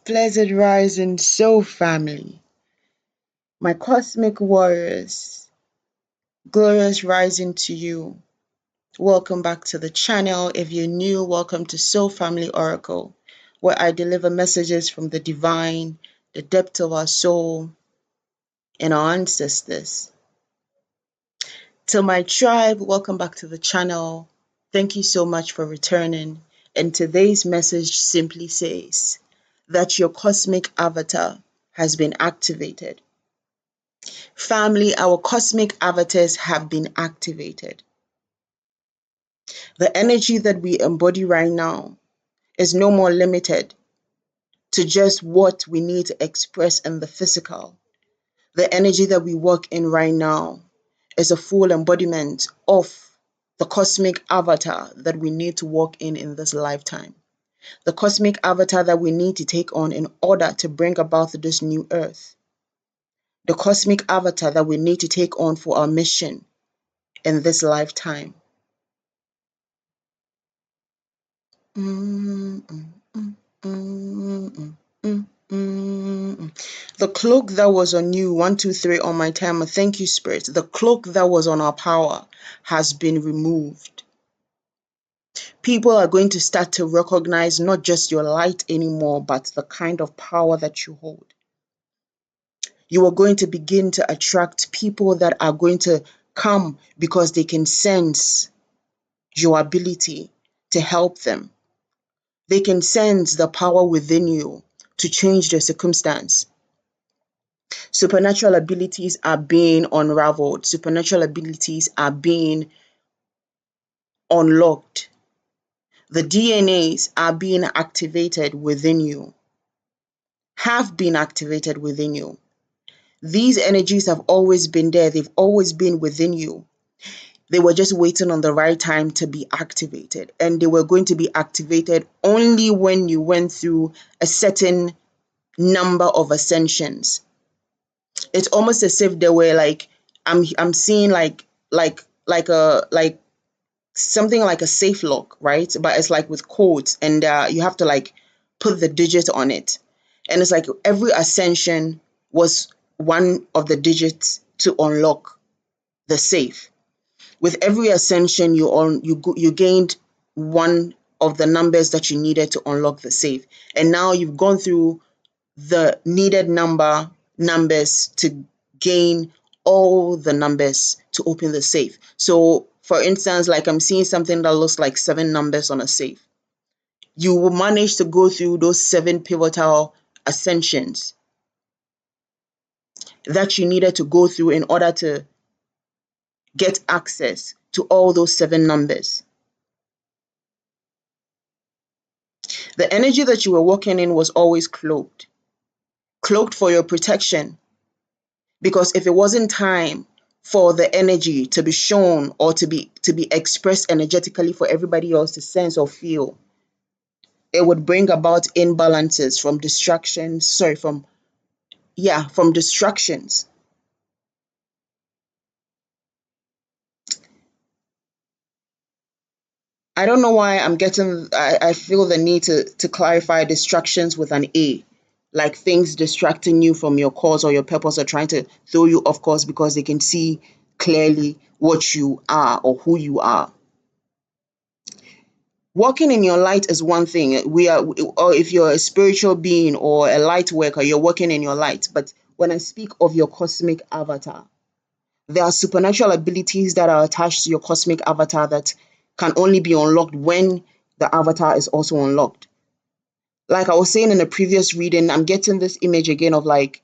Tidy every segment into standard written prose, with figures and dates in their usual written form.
Blessed rising soul family, my cosmic warriors, glorious rising to you. Welcome back to the channel. If you're new, welcome to Soul Family Oracle, where I deliver messages from the divine, the depth of our soul, and our ancestors. To my tribe, welcome back to the channel. Thank you so much for returning. And today's message simply says that your cosmic avatar has been activated. Family, our cosmic avatars have been activated. The energy that we embody right now is no more limited to just what we need to express in the physical. The energy that we walk in right now is a full embodiment of the cosmic avatar that we need to walk in this lifetime. The cosmic avatar that we need to take on in order to bring about this new earth. The cosmic avatar that we need to take on for our mission in this lifetime. The cloak that was on you, 1, 2, 3 on my timer, thank you, Spirit. The cloak that was on our power has been removed. People are going to start to recognize not just your light anymore, but the kind of power that you hold. You are going to begin to attract people that are going to come because they can sense your ability to help them. They can sense the power within you to change their circumstance. Supernatural abilities are being unraveled. Supernatural abilities are being unlocked. The DNAs are being activated within you, have been activated within you. These energies have always been there. They've always been within you. They were just waiting on the right time to be activated. And they were going to be activated only when you went through a certain number of ascensions. It's almost as if they were like, I'm seeing like something like a safe lock, right? But it's like with codes, and you have to like put the digit on it. And it's like every ascension was one of the digits to unlock the safe. With every ascension, you gained one of the numbers that you needed to unlock the safe. And now you've gone through the needed numbers to gain all the numbers to open the safe. So for instance, like I'm seeing something that looks like 7 numbers on a safe. You will manage to go through those 7 pivotal ascensions that you needed to go through in order to get access to all those 7 numbers. The energy that you were walking in was always cloaked for your protection. Because if it wasn't time for the energy to be shown or to be expressed energetically for everybody else to sense or feel, it would bring about imbalances from from distractions. I don't know why I feel the need to clarify distractions with an A, like things distracting you from your cause or your purpose, or trying to throw you off course because they can see clearly what you are or who you are. Walking in your light is one thing. Or if you're a spiritual being or a light worker, you're walking in your light. But when I speak of your cosmic avatar, there are supernatural abilities that are attached to your cosmic avatar that can only be unlocked when the avatar is also unlocked. Like I was saying in a previous reading, I'm getting this image again of like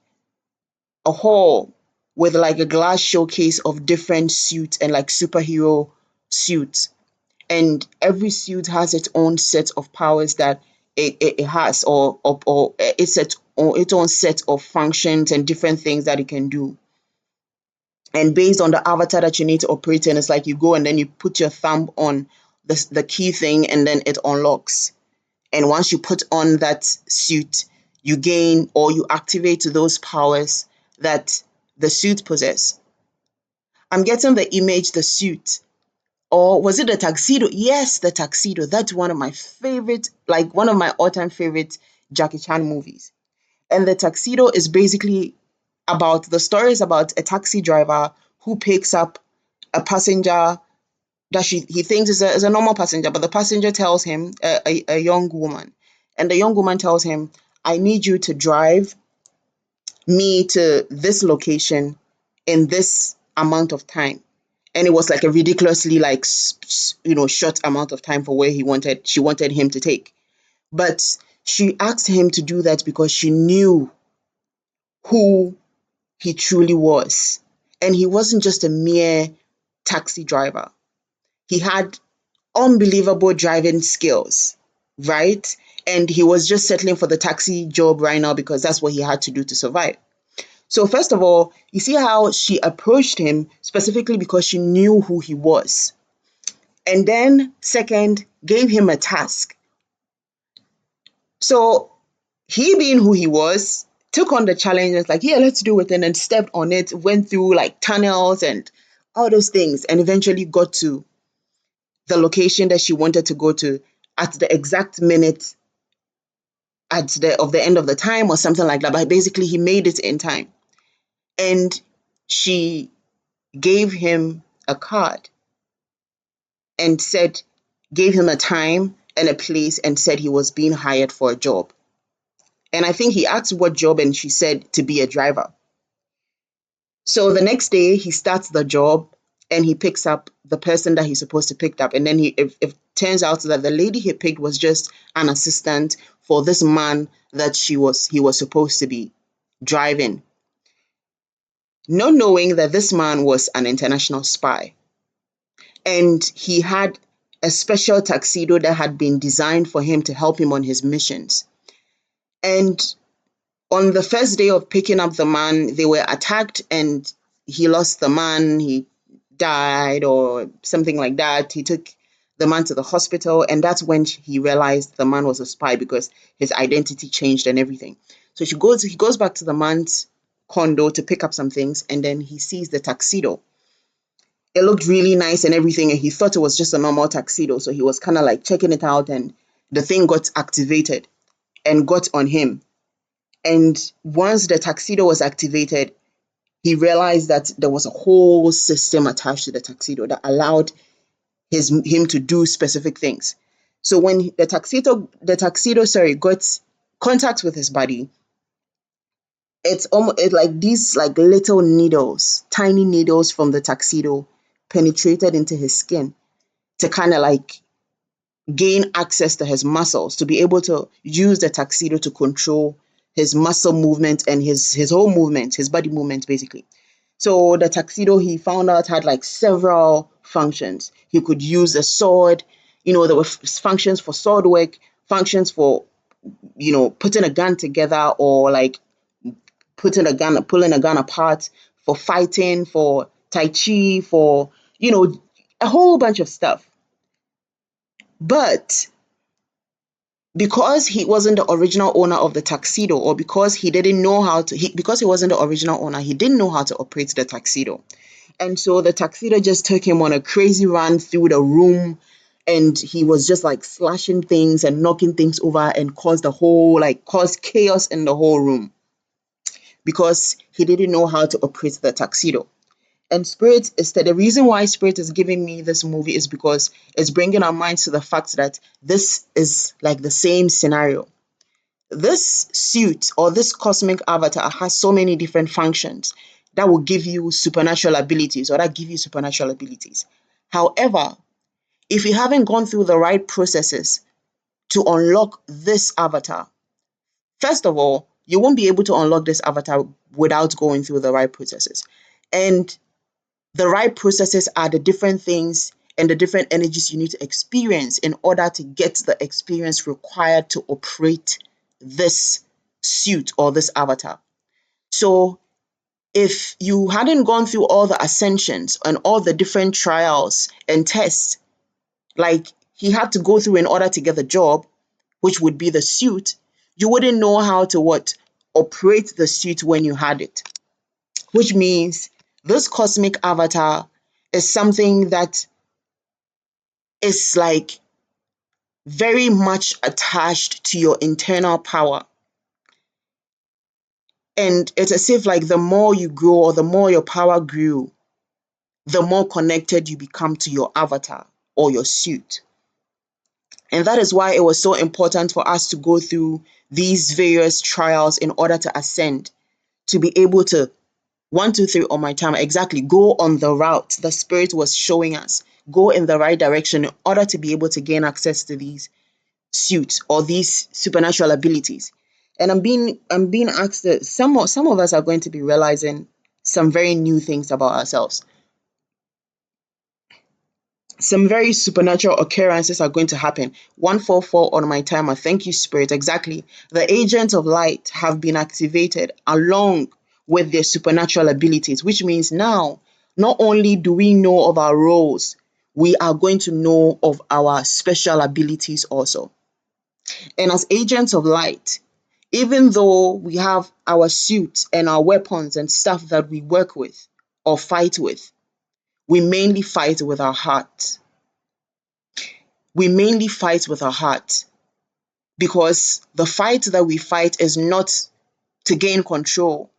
a hall with like a glass showcase of different suits and like superhero suits. And every suit has its own set of powers that it has, or its own set of functions and different things that it can do. And based on the avatar that you need to operate in, it's like you go and then you put your thumb on the key thing, and then it unlocks. And once you put on that suit, you gain or you activate those powers that the suit possess. I'm getting the image, the suit. Or was it the tuxedo? Yes, the tuxedo. That's one of my favorite, like one of my all-time favorite Jackie Chan movies. And the tuxedo is basically about the story is about a taxi driver who picks up a passenger that he thinks is a normal passenger, but the passenger tells him, a young woman, and the young woman tells him, I need you to drive me to this location in this amount of time. And it was like a ridiculously like short amount of time for where she wanted him to take. But she asked him to do that because she knew who he truly was. And he wasn't just a mere taxi driver. He had unbelievable driving skills, right? And he was just settling for the taxi job right now because that's what he had to do to survive. So, first of all, you see how she approached him specifically because she knew who he was. And then, second, gave him a task. So, he being who he was, took on the challenge and was like, yeah, let's do it. And then stepped on it, went through like tunnels and all those things, and eventually got to the location that she wanted to go to at the exact minute at the end of the time or something like that. But basically, he made it in time. And she gave him a card and said, gave him a time and a place and said he was being hired for a job. And I think he asked what job, and she said to be a driver. So the next day he starts the job and he picks up the person that he's supposed to pick up. And then if turns out that the lady he picked was just an assistant for this man that he was supposed to be driving. Not knowing that this man was an international spy. And he had a special tuxedo that had been designed for him to help him on his missions. And on the first day of picking up the man, they were attacked and he lost the man. He died or something like that. He took the man to the hospital, and that's when he realized the man was a spy because his identity changed and everything. So he goes back to the man's condo to pick up some things, and then he sees the tuxedo. It looked really nice and everything, and he thought it was just a normal tuxedo. So he was kind of like checking it out, and the thing got activated and got on him. And once the tuxedo was activated, he realized that there was a whole system attached to the tuxedo that allowed him to do specific things. So when the tuxedo, sorry, got contact with his body, it's almost like these like little needles, tiny needles from the tuxedo penetrated into his skin to kind of like gain access to his muscles, to be able to use the tuxedo to control his muscle movement and his whole movement, his body movement basically. So the tuxedo, he found out, had like several functions. He could use a sword, there were functions for sword work, functions for putting a gun together, or like pulling a gun apart, for fighting, for tai chi, for a whole bunch of stuff. But because he wasn't the original owner of the tuxedo, or because he didn't know how to, because he wasn't the original owner, he didn't know how to operate the tuxedo. And so the tuxedo just took him on a crazy run through the room, and he was just like slashing things and knocking things over and caused chaos in the whole room because he didn't know how to operate the tuxedo. And the reason why Spirit is giving me this movie is because it's bringing our minds to the fact that this is like the same scenario. This suit or this cosmic avatar has so many different functions that will give you supernatural abilities, or that give you supernatural abilities. However, if you haven't gone through the right processes to unlock this avatar, first of all, you won't be able to unlock this avatar without going through the right processes. And the right processes are the different things and the different energies you need to experience in order to get the experience required to operate this suit or this avatar. So if you hadn't gone through all the ascensions and all the different trials and tests, like he had to go through in order to get the job, which would be the suit, you wouldn't know how to operate the suit when you had it. Which means this cosmic avatar is something that is like very much attached to your internal power. And it's as if like the more you grow or the more your power grew, the more connected you become to your avatar or your suit. And that is why it was so important for us to go through these various trials in order to ascend, to be able to, 1, 2, 3 on my timer, exactly, go on the route the Spirit was showing us, go in the right direction in order to be able to gain access to these suits or these supernatural abilities. And I'm being asked that some of us are going to be realizing some very new things about ourselves. Some very supernatural occurrences are going to happen. 144 on my timer. Thank you, Spirit. Exactly. The agents of light have been activated along with their supernatural abilities, which means now not only do we know of our roles, we are going to know of our special abilities also. And as agents of light, even though we have our suits and our weapons and stuff that we work with or fight with, we mainly fight with our heart. We mainly fight with our heart because the fight that we fight is not to gain control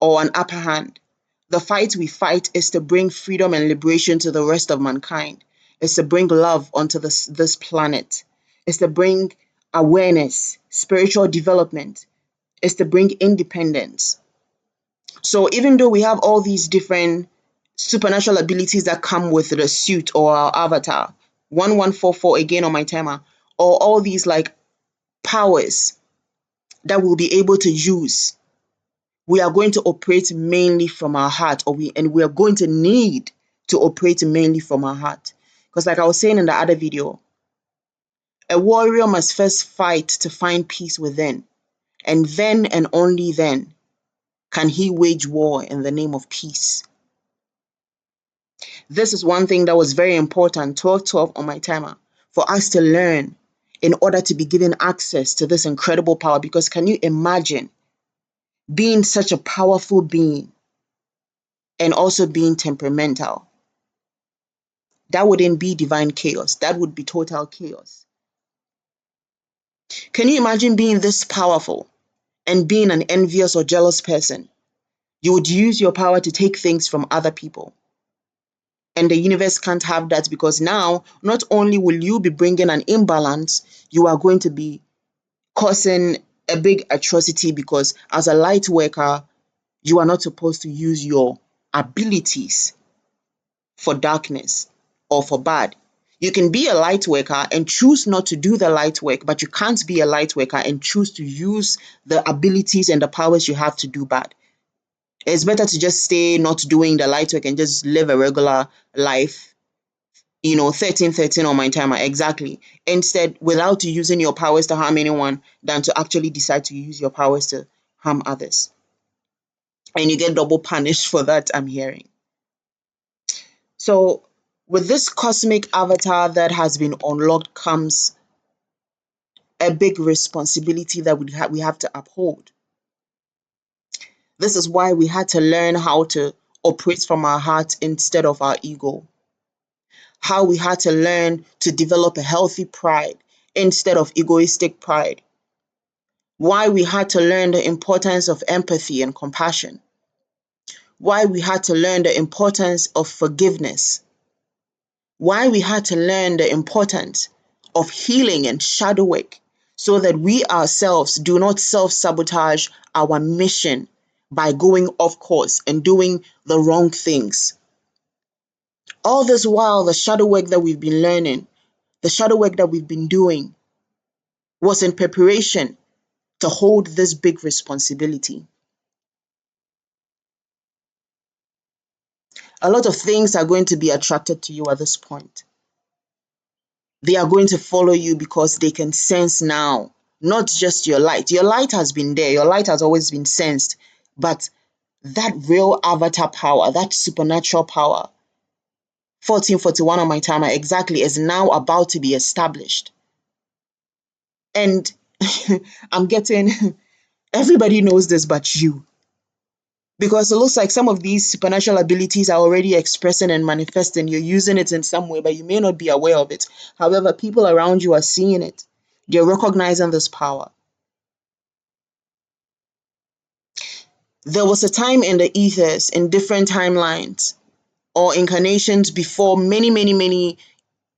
or an upper hand. The fight we fight is to bring freedom and liberation to the rest of mankind. It's to bring love onto this planet. It's to bring awareness, spiritual development. It's to bring independence. So even though we have all these different supernatural abilities that come with the suit or our avatar, 1144 again on my timer, or all these like powers that we'll be able to use, we are going to operate mainly from our heart, and we are going to need to operate mainly from our heart. Because like I was saying in the other video, a warrior must first fight to find peace within, and then and only then can he wage war in the name of peace. This is one thing that was very important, 1212 on my timer, for us to learn in order to be given access to this incredible power. Because can you imagine being such a powerful being and also being temperamental? That wouldn't be divine chaos. That would be total chaos. Can you imagine being this powerful and being an envious or jealous person? You would use your power to take things from other people. And the universe can't have that, because now not only will you be bringing an imbalance, you are going to be causing a big atrocity, because as a light worker, you are not supposed to use your abilities for darkness or for bad. You can be a light worker and choose not to do the light work, but you can't be a light worker and choose to use the abilities and the powers you have to do bad. It's better to just stay not doing the light work and just live a regular life, 1313 on my timer, exactly. Instead, without using your powers to harm anyone, than to actually decide to use your powers to harm others. And you get double punished for that, I'm hearing. So, with this cosmic avatar that has been unlocked comes a big responsibility that we have to uphold. This is why we had to learn how to operate from our heart instead of our ego. How we had to learn to develop a healthy pride instead of egoistic pride. Why we had to learn the importance of empathy and compassion. Why we had to learn the importance of forgiveness. Why we had to learn the importance of healing and shadow work, so that we ourselves do not self-sabotage our mission by going off course and doing the wrong things. All this while, the shadow work that we've been learning, the shadow work that we've been doing, was in preparation to hold this big responsibility. A lot of things are going to be attracted to you at this point. They are going to follow you because they can sense now, not just your light. Your light has been there, your light has always been sensed, but that real avatar power, that supernatural power, 1441 on my timer, exactly, is now about to be established. And I'm getting, everybody knows this but you. Because it looks like some of these supernatural abilities are already expressing and manifesting. You're using it in some way, but you may not be aware of it. However, people around you are seeing it. They're recognizing this power. There was a time in the ethers, in different timelines or incarnations before, many, many, many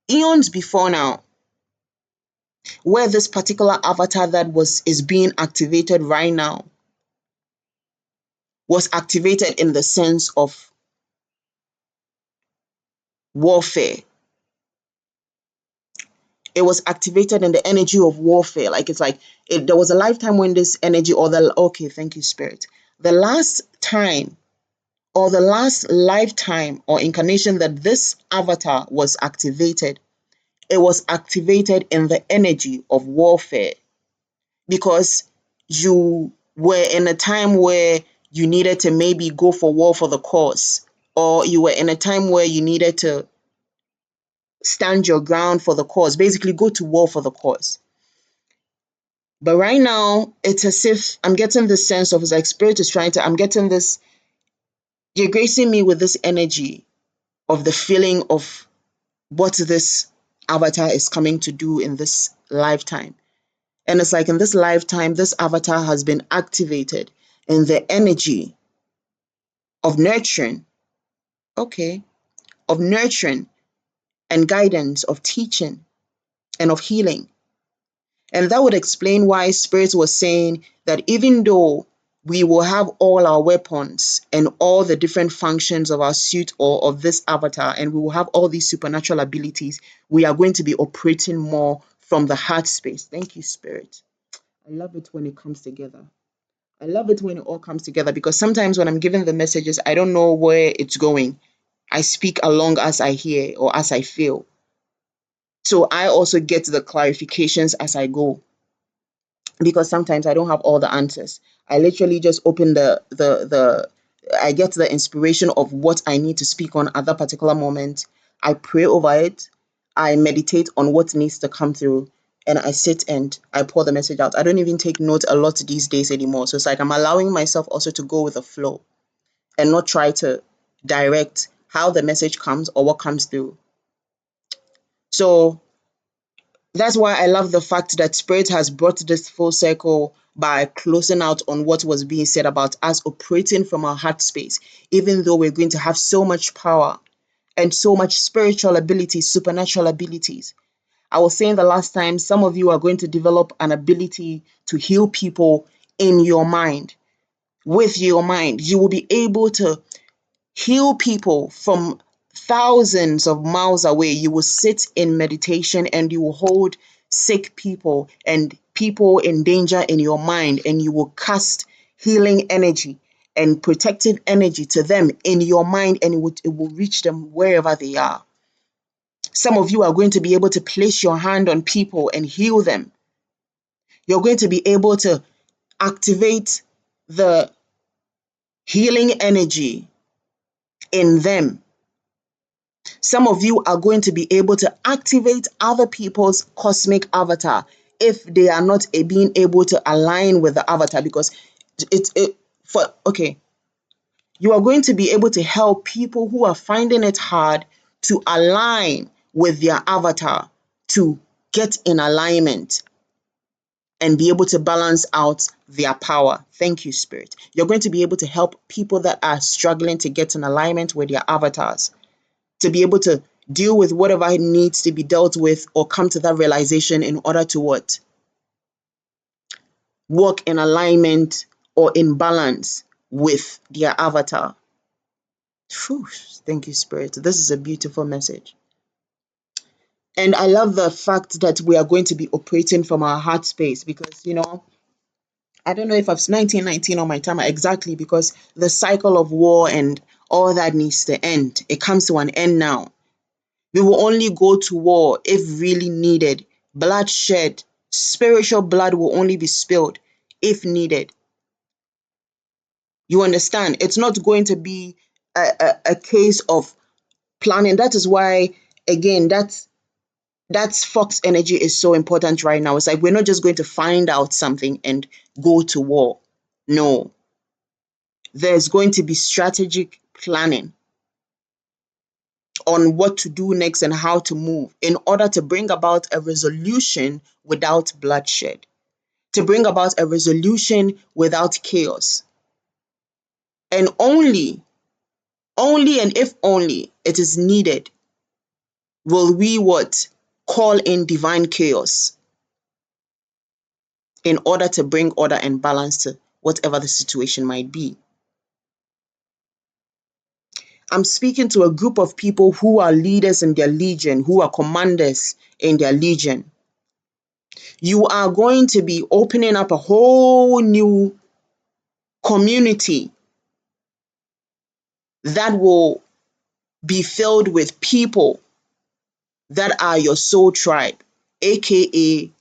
eons before now, where this particular avatar that is being activated right now was activated in the sense of warfare. It was activated in the energy of warfare. Like it's like there was a lifetime when this energy, or the okay, thank you, Spirit. The last time or the last lifetime or incarnation that this avatar was activated, it was activated in the energy of warfare, because you were in a time where you needed to maybe go for war for the cause, or you were in a time where you needed to stand your ground for the cause, basically go to war for the cause. But right now, it's as if I'm getting this sense of, it's like Spirit is trying to, I'm getting this, you're gracing me with this energy of the feeling of what this avatar is coming to do in this lifetime. And it's like in this lifetime, this avatar has been activated in the energy of nurturing, okay, of nurturing and guidance, of teaching and of healing. And that would explain why Spirit was saying that even though we will have all our weapons and all the different functions of our suit or of this avatar, and we will have all these supernatural abilities, we are going to be operating more from the heart space. Thank you, Spirit. I love it when it comes together. I love it when it all comes together, because sometimes when I'm giving the messages, I don't know where it's going. I speak along as I hear or as I feel. So I also get the clarifications as I go, because sometimes I don't have all the answers. I literally just open the I get the inspiration of what I need to speak on at that particular moment. I pray over it. I meditate on what needs to come through, and I sit and I pour the message out. I don't even take notes a lot these days anymore. So it's like I'm allowing myself also to go with the flow and not try to direct how the message comes or what comes through. So that's why I love the fact that Spirit has brought this full circle by closing out on what was being said about us operating from our heart space, even though we're going to have so much power and so much spiritual abilities, supernatural abilities. I was saying the last time, some of you are going to develop an ability to heal people in your mind. With your mind, you will be able to heal people from thousands of miles away. You will sit in meditation and you will hold sick people and people in danger in your mind, and you will cast healing energy and protective energy to them in your mind, and it will reach them wherever they are. Some of you are going to be able to place your hand on people and heal them. You're going to be able to activate the healing energy in them. Some of you are going to be able to activate other people's cosmic avatar if they are not being able to align with the avatar, because you are going to be able to help people who are finding it hard to align with their avatar, to get in alignment and be able to balance out their power. Thank you, Spirit. You're going to be able to help people that are struggling to get in alignment with their avatars, to be able to deal with whatever needs to be dealt with, or come to that realization in order to what? Work in alignment or in balance with their avatar. Whew, thank you, Spirit. This is a beautiful message. And I love the fact that we are going to be operating from our heart space, because, I don't know if I've 1919 on my timer exactly, because the cycle of war and all that needs to end. It comes to an end now. We will only go to war if really needed. Bloodshed, spiritual blood will only be spilled if needed. You understand? It's not going to be a case of planning. That is why, again, that's Fox energy is so important right now. It's like we're not just going to find out something and go to war. No, there's going to be strategic planning on what to do next and how to move in order to bring about a resolution without bloodshed, to bring about a resolution without chaos. And only and if only it is needed, will we what? Call in divine chaos in order to bring order and balance to whatever the situation might be. I'm speaking to a group of people who are leaders in their legion, who are commanders in their legion. You are going to be opening up a whole new community that will be filled with people that are your soul tribe, aka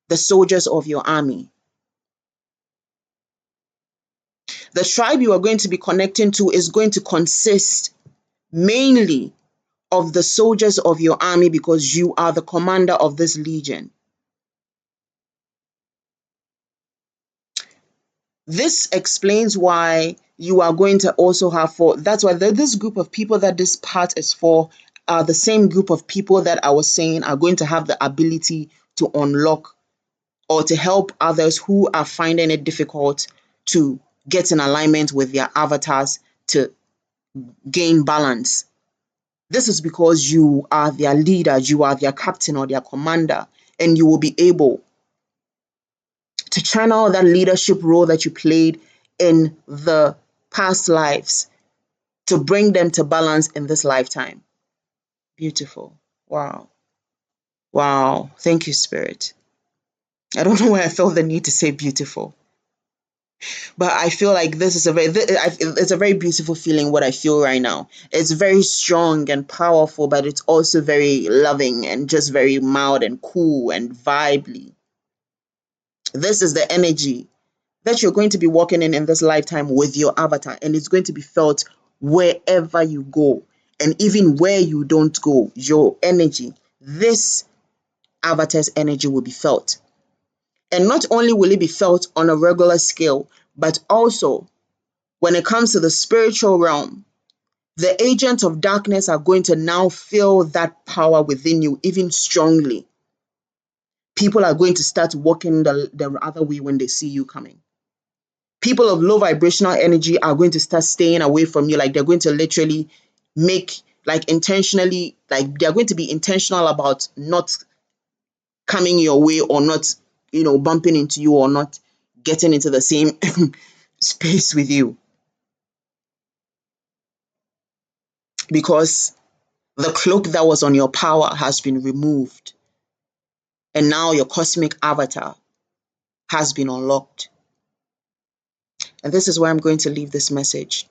the soldiers of your army. The tribe you are going to be connecting to is going to consist mainly of the soldiers of your army because you are the commander of this legion. This explains why you are going to also have that's why this group of people that this part is for are the same group of people that I was saying are going to have the ability to unlock or to help others who are finding it difficult to get in alignment with their avatars to gain balance. This is because you are their leader, you are their captain or their commander, and you will be able to channel that leadership role that you played in the past lives to bring them to balance in this lifetime. Beautiful. Wow. Wow. Thank you, Spirit. I don't know why I felt the need to say beautiful, but I feel like this is it's a very beautiful feeling what I feel right now. It's very strong and powerful, but it's also very loving and just very mild and cool and vibely. This is the energy that you're going to be walking in this lifetime with your avatar, and it's going to be felt wherever you go, and even where you don't go, your energy, this avatar's energy will be felt. And not only will it be felt on a regular scale, but also when it comes to the spiritual realm, the agents of darkness are going to now feel that power within you even strongly. People are going to start walking the other way when they see you coming. People of low vibrational energy are going to start staying away from you. Like they're going to literally make, like intentionally, like they're going to be intentional about not coming your way or not, bumping into you or not getting into the same space with you. Because the cloak that was on your power has been removed. And now your cosmic avatar has been unlocked. And this is where I'm going to leave this message.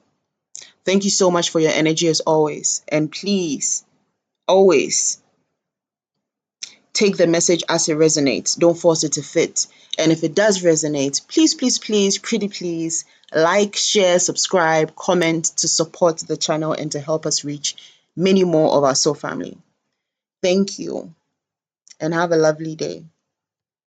Thank you so much for your energy as always. And please, always take the message as it resonates. Don't force it to fit. And if it does resonate, please, please, please, pretty please, like, share, subscribe, comment to support the channel and to help us reach many more of our soul family. Thank you and have a lovely day.